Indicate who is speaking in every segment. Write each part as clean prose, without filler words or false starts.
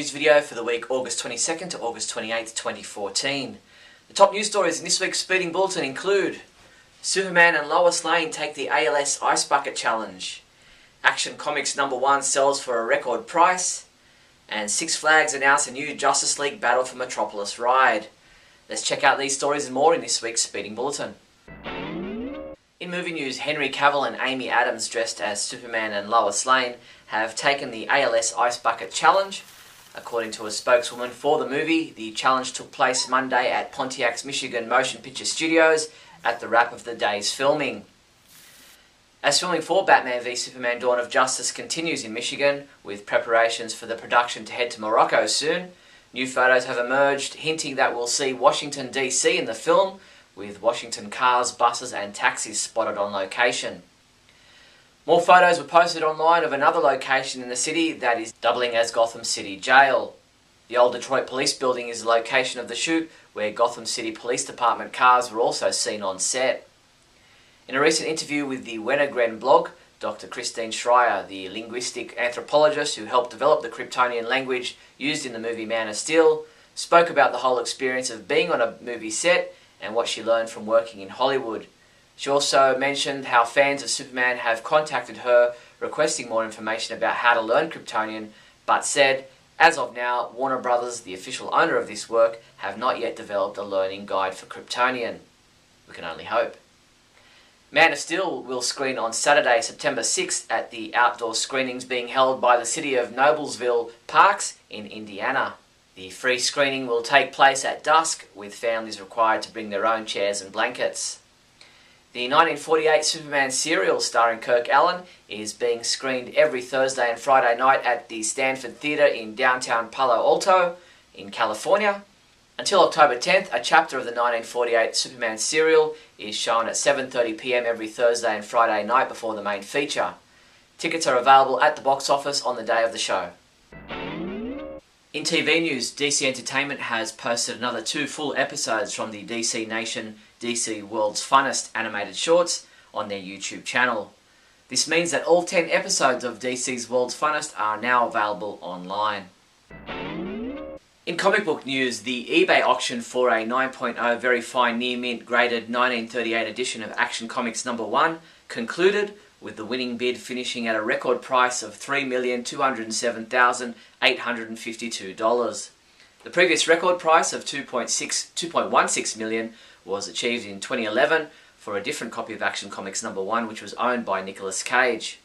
Speaker 1: news video for the week August 22nd to August 28th, 2014. The top news stories in this week's Speeding Bulletin include Superman and Lois Lane take the ALS Ice Bucket Challenge, Action Comics #1 sells for a record price, and Six Flags announce a new Justice League Battle for Metropolis ride. Let's check out these stories and more in this week's Speeding Bulletin. In movie news, Henry Cavill and Amy Adams, dressed as Superman and Lois Lane, have taken the ALS Ice Bucket Challenge. According to a spokeswoman for the movie, the challenge took place Monday at Pontiac's Michigan Motion Picture Studios at the wrap of the day's filming. As filming for Batman v Superman Dawn of Justice continues in Michigan, with preparations for the production to head to Morocco soon, new photos have emerged hinting that we'll see Washington DC in the film, with Washington cars, buses and taxis spotted on location. More photos were posted online of another location in the city that is doubling as Gotham City Jail. The old Detroit Police Building is the location of the shoot, where Gotham City Police Department cars were also seen on set. In a recent interview with the Wennergren blog, Dr. Christine Schreier, the linguistic anthropologist who helped develop the Kryptonian language used in the movie Man of Steel, spoke about the whole experience of being on a movie set and what she learned from working in Hollywood. She also mentioned how fans of Superman have contacted her requesting more information about how to learn Kryptonian, but said, as of now, Warner Brothers, the official owner of this work, have not yet developed a learning guide for Kryptonian. We can only hope. Man of Steel will screen on Saturday, September 6th at the outdoor screenings being held by the City of Noblesville Parks in Indiana. The free screening will take place at dusk, with families required to bring their own chairs and blankets. The 1948 Superman serial starring Kirk Allen is being screened every Thursday and Friday night at the Stanford Theatre in downtown Palo Alto in California. Until October 10th, a chapter of the 1948 Superman serial is shown at 7:30 p.m. every Thursday and Friday night before the main feature. Tickets are available at the box office on the day of the show. In TV news, DC Entertainment has posted another 2 full episodes from the DC Nation DC World's Funnest animated shorts on their YouTube channel. This means that all 10 episodes of DC's World's Funnest are now available online. In comic book news, the eBay auction for a 9.0 very fine near mint graded 1938 edition of Action Comics #1 concluded, with the winning bid finishing at a record price of $3,207,852. The previous record price of $2.16 million was achieved in 2011 for a different copy of Action Comics #1, which was owned by Nicolas Cage.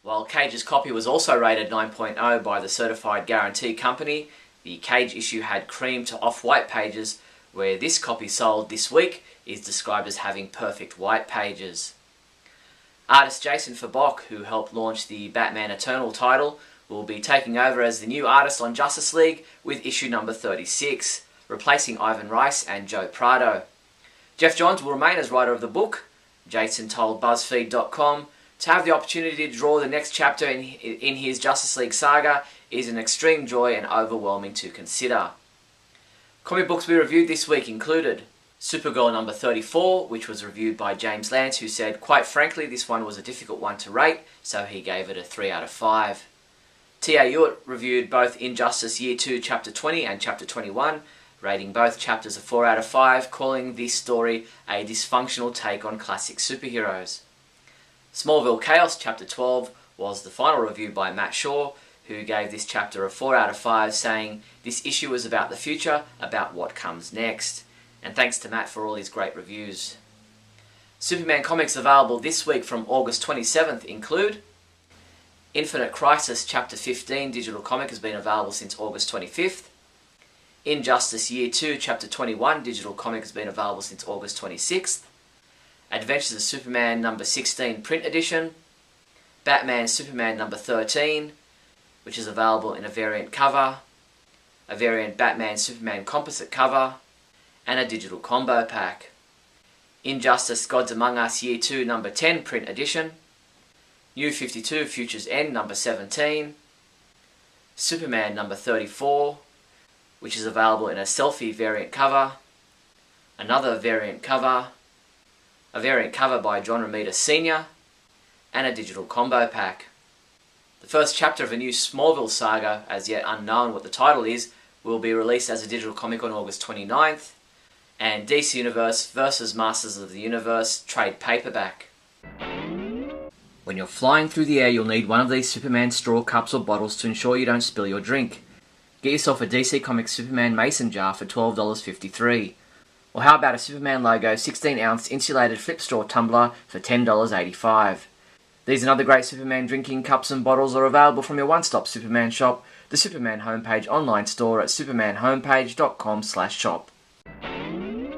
Speaker 1: While Cage's copy was also rated 9.0 by the Certified Guarantee Company, the Cage issue had cream to off-white pages, where this copy sold this week is described as having perfect white pages. Artist Jason Fabok, who helped launch the Batman Eternal title, will be taking over as the new artist on Justice League with issue number 36, replacing Ivan Rice and Joe Prado. Jeff Johns will remain as writer of the book. Jason told BuzzFeed.com, "To have the opportunity to draw the next chapter in his Justice League saga is an extreme joy and overwhelming to consider." Comic books we reviewed this week included Supergirl number 34, which was reviewed by James Lance, who said, "Quite frankly, this one was a difficult one to rate, so he gave it a 3 out of 5. T.A. Ewart reviewed both Injustice Year 2 Chapter 20 and Chapter 21, rating both chapters a 4 out of 5, calling this story a dysfunctional take on classic superheroes. Smallville Chaos Chapter 12 was the final review by Matt Shaw, who gave this chapter a 4 out of 5, saying, "This issue is about the future, about what comes next." And thanks to Matt for all his great reviews. Superman comics available this week from August 27th include Infinite Crisis Chapter 15 digital comic has been available since August 25th. Injustice Year 2 Chapter 21 digital comic has been available since August 26th. Adventures of Superman number 16 print edition. Batman Superman number 13, which is available in a variant cover, a variant Batman Superman composite cover, and a digital combo pack. Injustice Gods Among Us Year 2 number 10 print edition. New 52 Future's End number 17. Superman number 34, which is available in a selfie variant cover, another variant cover, a variant cover by John Romita Sr., and a digital combo pack. The first chapter of a new Smallville saga, as yet unknown what the title is, will be released as a digital comic on August 29th. And DC Universe vs. Masters of the Universe trade paperback. When you're flying through the air, you'll need one of these Superman straw cups or bottles to ensure you don't spill your drink. Get yourself a DC Comics Superman mason jar for $12.53. Or how about a Superman logo 16-ounce insulated flip straw tumbler for $10.85. These and other great Superman drinking cups and bottles are available from your one-stop Superman shop, the Superman Homepage online store at supermanhomepage.com/shop. And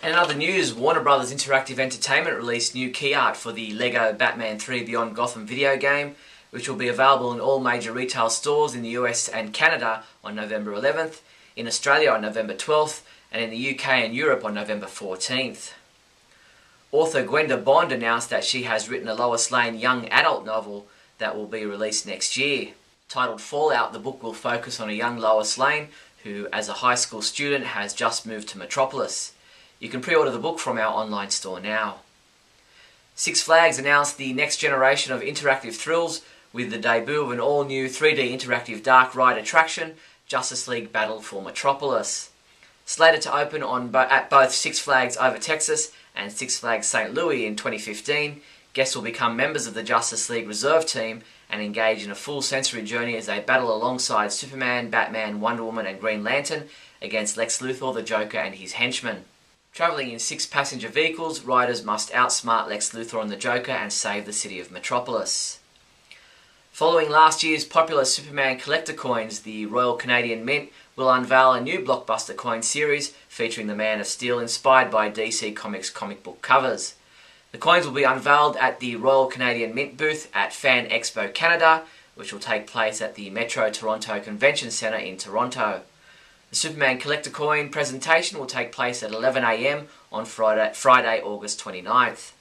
Speaker 1: in other news, Warner Bros. Interactive Entertainment released new key art for the LEGO Batman 3 Beyond Gotham video game, which will be available in all major retail stores in the US and Canada on November 11th, in Australia on November 12th, and in the UK and Europe on November 14th. Author Gwenda Bond announced that she has written a Lois Lane young adult novel that will be released next year. Titled Fallout, the book will focus on a young Lois Lane who, as a high school student, has just moved to Metropolis. You can pre-order the book from our online store now. Six Flags announced the next generation of interactive thrills with the debut of an all-new 3D interactive dark ride attraction, Justice League Battle for Metropolis. Slated to open at both Six Flags Over Texas and Six Flags St. Louis in 2015, guests will become members of the Justice League Reserve Team and engage in a full sensory journey as they battle alongside Superman, Batman, Wonder Woman and Green Lantern against Lex Luthor, the Joker and his henchmen. Travelling in 6 passenger vehicles, riders must outsmart Lex Luthor and the Joker and save the city of Metropolis. Following last year's popular Superman collector coins, the Royal Canadian Mint will unveil a new blockbuster coin series featuring the Man of Steel inspired by DC Comics comic book covers. The coins will be unveiled at the Royal Canadian Mint booth at Fan Expo Canada, which will take place at the Metro Toronto Convention Centre in Toronto. The Superman Collector Coin presentation will take place at 11 AM on Friday, August 29th.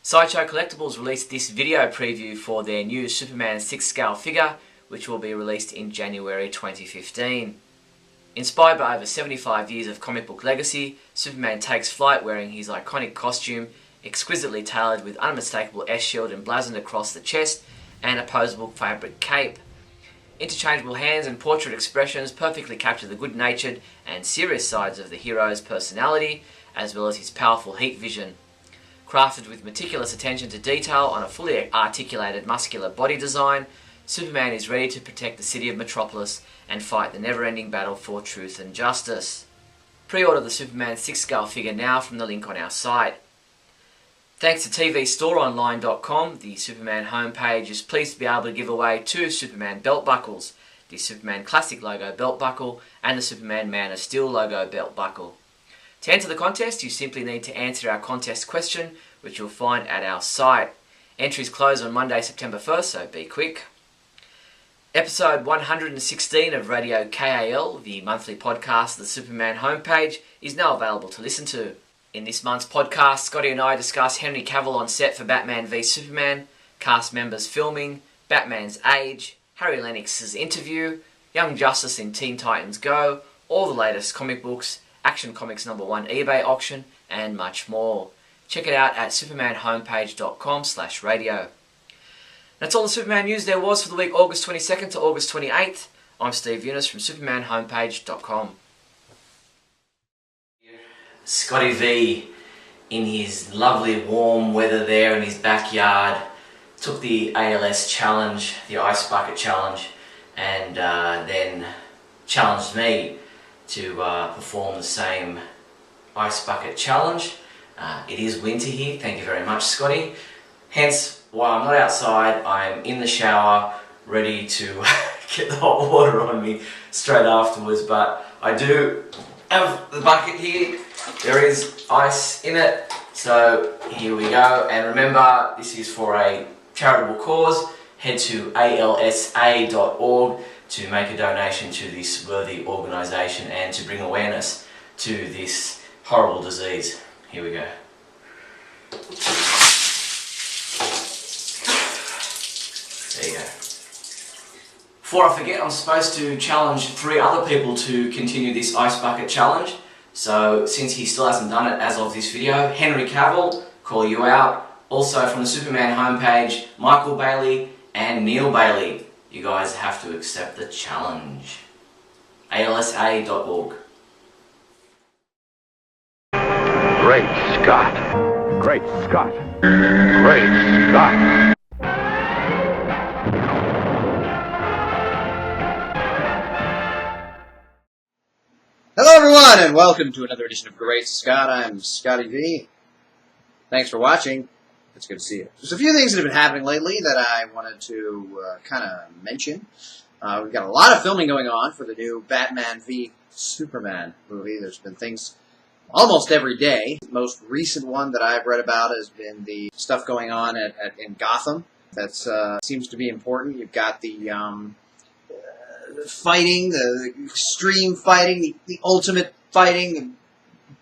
Speaker 1: Sideshow Collectibles released this video preview for their new Superman 6-scale figure, which will be released in January 2015. Inspired by over 75 years of comic book legacy, Superman takes flight wearing his iconic costume, exquisitely tailored with unmistakable S-shield emblazoned across the chest and a posable fabric cape. Interchangeable hands and portrait expressions perfectly capture the good-natured and serious sides of the hero's personality, as well as his powerful heat vision. Crafted with meticulous attention to detail on a fully articulated muscular body design, Superman is ready to protect the city of Metropolis and fight the never-ending battle for truth and justice. Pre-order the Superman 6-scale figure now from the link on our site. Thanks to TVStoreOnline.com, the Superman homepage is pleased to be able to give away 2 Superman belt buckles, the Superman Classic logo belt buckle and the Superman Man of Steel logo belt buckle. To enter the contest, you simply need to answer our contest question, which you'll find at our site. Entries close on Monday, September 1st, so be quick. Episode 116 of Radio KAL, the monthly podcast of the Superman homepage, is now available to listen to. In this month's podcast, Scotty and I discuss Henry Cavill on set for Batman v Superman, cast members filming, Batman's age, Harry Lennox's interview, Young Justice in Teen Titans Go, all the latest comic books, Action Comics #1 eBay auction, and much more. Check it out at supermanhomepage.com/radio. That's all the Superman news there was for the week August 22nd to August 28th. I'm Steve Younis from supermanhomepage.com. Scotty V, in his lovely warm weather there in his backyard, took the ALS challenge, the ice bucket challenge, and then challenged me to perform the same ice bucket challenge. It is winter here, thank you very much, Scotty. Hence, while I'm not outside, I'm in the shower, ready to get the hot water on me straight afterwards, but I do have the bucket here. There is ice in it, so here we go. And remember, this is for a charitable cause. Head to alsa.org to make a donation to this worthy organisation and to bring awareness to this horrible disease. Here we go. There you go. Before I forget, I'm supposed to challenge 3 other people to continue this ice bucket challenge. So since he still hasn't done it as of this video, Henry Cavill, call you out. Also from the Superman homepage, Michael Bailey and Neil Bailey. You guys have to accept the challenge. alsa.org.
Speaker 2: Great Scott! Great Scott! Great Scott!
Speaker 3: Hello everyone, and welcome to another edition of Great Scott. I'm Scotty V. Thanks for watching. It's good to see you. There's a few things that have been happening lately that I wanted to kind of mention. We've got a lot of filming going on for the new Batman v Superman movie. There's been things almost every day. The most recent one that I've read about has been the stuff going on in Gotham. That seems to be important. You've got the fighting, the extreme fighting, the ultimate fighting, the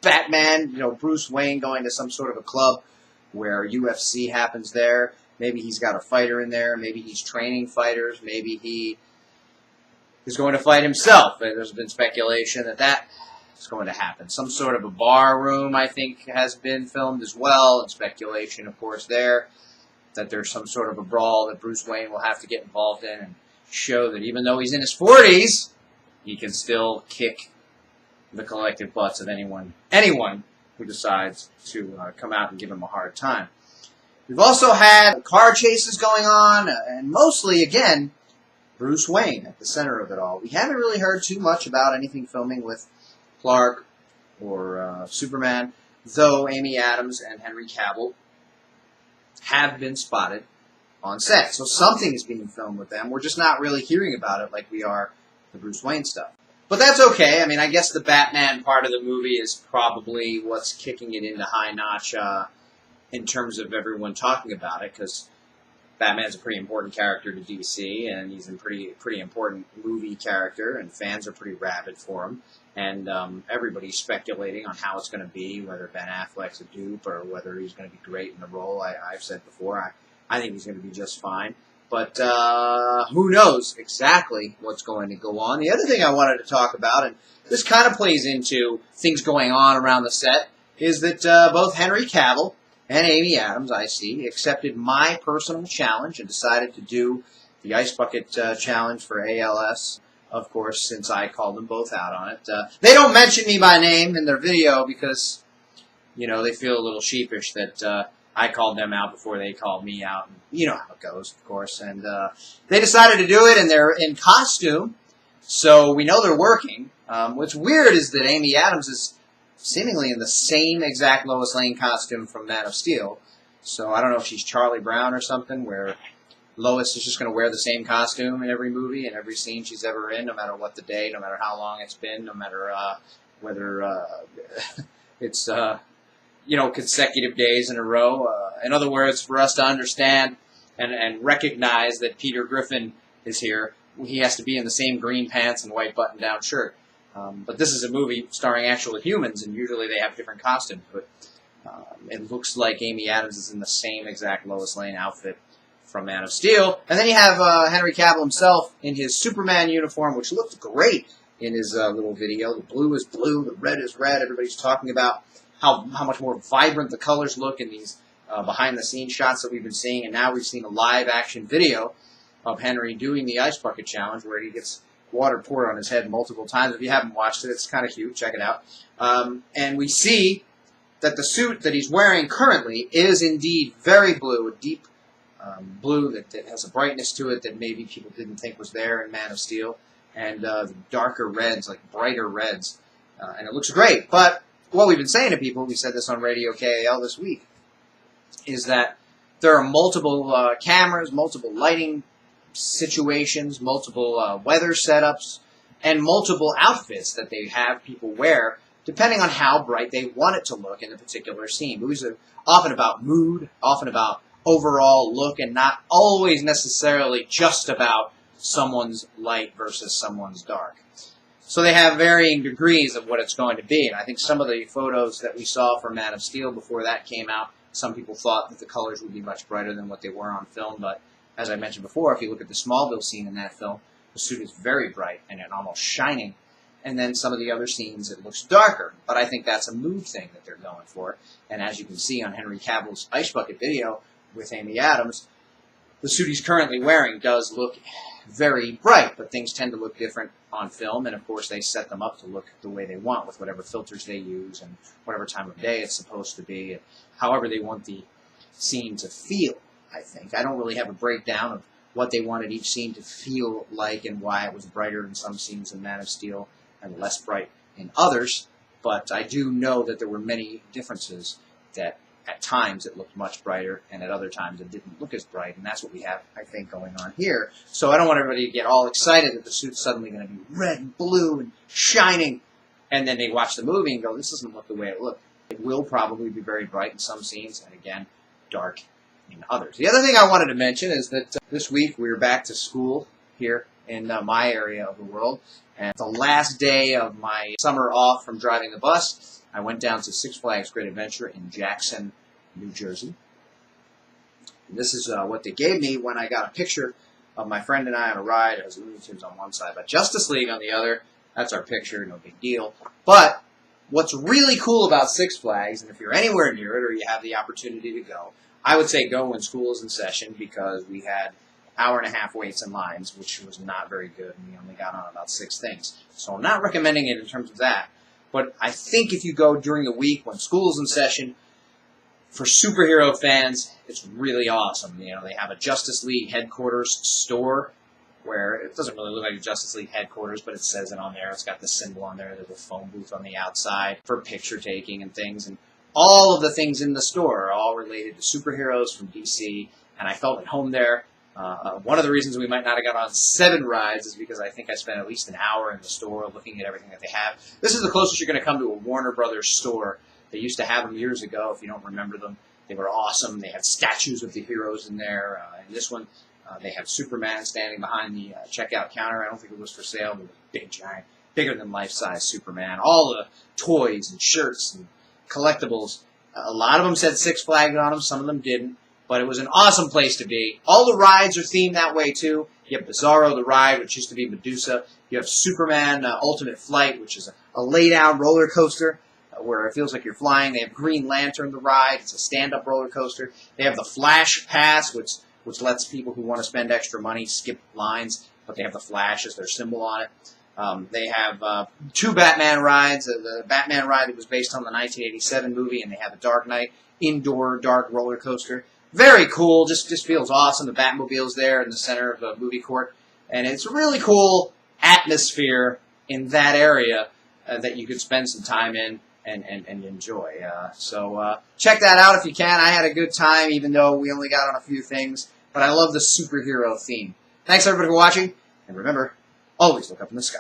Speaker 3: Batman, Bruce Wayne going to some sort of a club where UFC happens there. Maybe he's got a fighter in there. Maybe he's training fighters. Maybe he is going to fight himself. There's been speculation that is going to happen. Some sort of a bar room, I think, has been filmed as well, and speculation, of course, there that there's some sort of a brawl that Bruce Wayne will have to get involved in and show that even though he's in his 40s, he can still kick the collective butts of anyone who decides to come out and give him a hard time. We've also had car chases going on, and mostly, again, Bruce Wayne at the center of it all. We haven't really heard too much about anything filming with Clark or Superman, though Amy Adams and Henry Cavill have been spotted on set. So something is being filmed with them. We're just not really hearing about it like we are the Bruce Wayne stuff. But that's okay. I mean, I guess the Batman part of the movie is probably what's kicking it into high notch in terms of everyone talking about it, because Batman's a pretty important character to DC, and he's a pretty important movie character, and fans are pretty rabid for him. And everybody's speculating on how it's going to be, whether Ben Affleck's a dupe or whether he's going to be great in the role. I've said before, I think he's going to be just fine. But who knows exactly what's going to go on. The other thing I wanted to talk about, and this kind of plays into things going on around the set, is that both Henry Cavill and Amy Adams, I see, accepted my personal challenge and decided to do the Ice Bucket Challenge for ALS, of course, since I called them both out on it. They don't mention me by name in their video because, they feel a little sheepish that I called them out before they called me out. And you know how it goes, of course. And they decided to do it, and they're in costume, so we know they're working. What's weird is that Amy Adams is seemingly in the same exact Lois Lane costume from Man of Steel. So I don't know if she's Charlie Brown or something, where Lois is just going to wear the same costume in every movie and every scene she's ever in, no matter what the day, no matter how long it's been, no matter whether it's consecutive days in a row. In other words, for us to understand and recognize that Peter Griffin is here, he has to be in the same green pants and white button-down shirt. But this is a movie starring actual humans, and usually they have different costumes. But it looks like Amy Adams is in the same exact Lois Lane outfit from Man of Steel. And then you have Henry Cavill himself in his Superman uniform, which looked great in his little video. The blue is blue, the red is red. Everybody's talking about how much more vibrant the colors look in these behind-the-scenes shots that we've been seeing. And now we've seen a live-action video of Henry doing the Ice Bucket Challenge, where he gets water poured on his head multiple times. If you haven't watched it, it's kind of cute. Check it out. And we see that the suit that he's wearing currently is indeed very blue, a deep blue that has a brightness to it that maybe people didn't think was there in Man of Steel, and the darker reds, like brighter reds. And it looks great. But what we've been saying to people, we said this on Radio KAL this week, is that there are multiple cameras, multiple lighting situations, multiple weather setups, and multiple outfits that they have people wear depending on how bright they want it to look in a particular scene. Movies are often about mood, often about overall look, and not always necessarily just about someone's light versus someone's dark. So they have varying degrees of what it's going to be. And I think some of the photos that we saw from Man of Steel before that came out, some people thought that the colors would be much brighter than what they were on film, but as I mentioned before, if you look at the Smallville scene in that film, the suit is very bright and almost shining. And then some of the other scenes, it looks darker. But I think that's a mood thing that they're going for. And as you can see on Henry Cavill's Ice Bucket video with Amy Adams, the suit he's currently wearing does look very bright, but things tend to look different on film, and of course they set them up to look the way they want with whatever filters they use and whatever time of day it's supposed to be, and however they want the scene to feel, I think. I don't really have a breakdown of what they wanted each scene to feel like and why it was brighter in some scenes in Man of Steel and less bright in others, but I do know that there were many differences that at times it looked much brighter, and at other times it didn't look as bright, and that's what we have, I think, going on here. So I don't want everybody to get all excited that the suit's suddenly going to be red and blue and shining, and then they watch the movie and go, this doesn't look the way it looked. It will probably be very bright in some scenes, and again, dark in others. The other thing I wanted to mention is that this week we were back to school here in my area of the world, and the last day of my summer off from driving the bus, I went down to Six Flags Great Adventure in Jackson, New Jersey. And this is what they gave me when I got a picture of my friend and I on a ride. It was Looney Tunes on one side, but Justice League on the other. That's our picture, no big deal. But what's really cool about Six Flags, and if you're anywhere near it or you have the opportunity to go, I would say go when school is in session, because we had hour-and-a-half waits and lines, which was not very good, and we only got on about 6 things. So I'm not recommending it in terms of that. But I think if you go during the week when school's in session, for superhero fans, it's really awesome. You know, they have a Justice League headquarters store where it doesn't really look like a Justice League headquarters, but it says it on there. It's got the symbol on there. There's a phone booth on the outside for picture taking and things. And all of the things in the store are all related to superheroes from DC, and I felt at home there. One of the reasons we might not have got on 7 rides is because I think I spent at least an hour in the store looking at everything that they have. This is the closest you're going to come to a Warner Brothers store. They used to have them years ago, if you don't remember them. They were awesome. They had statues of the heroes in there. In this one, they have Superman standing behind the checkout counter. I don't think it was for sale, but it was big, giant, bigger than life-size Superman. All the toys and shirts and collectibles. A lot of them said Six Flags on them. Some of them didn't. But it was an awesome place to be. All the rides are themed that way, too. You have Bizarro the Ride, which used to be Medusa. You have Superman Ultimate Flight, which is a lay-down roller coaster where it feels like you're flying. They have Green Lantern the Ride. It's a stand-up roller coaster. They have the Flash Pass, which lets people who want to spend extra money skip lines, but they have the Flash as their symbol on it. They have 2 Batman rides. The Batman ride that was based on the 1987 movie, and they have a Dark Knight indoor dark roller coaster. Very cool, just feels awesome. The Batmobile's there in the center of the movie court, and it's a really cool atmosphere in that area that you could spend some time in and enjoy. So check that out if you can. I had a good time, even though we only got on a few things, but I love the superhero theme. Thanks everybody for watching, and remember, always look up in the sky.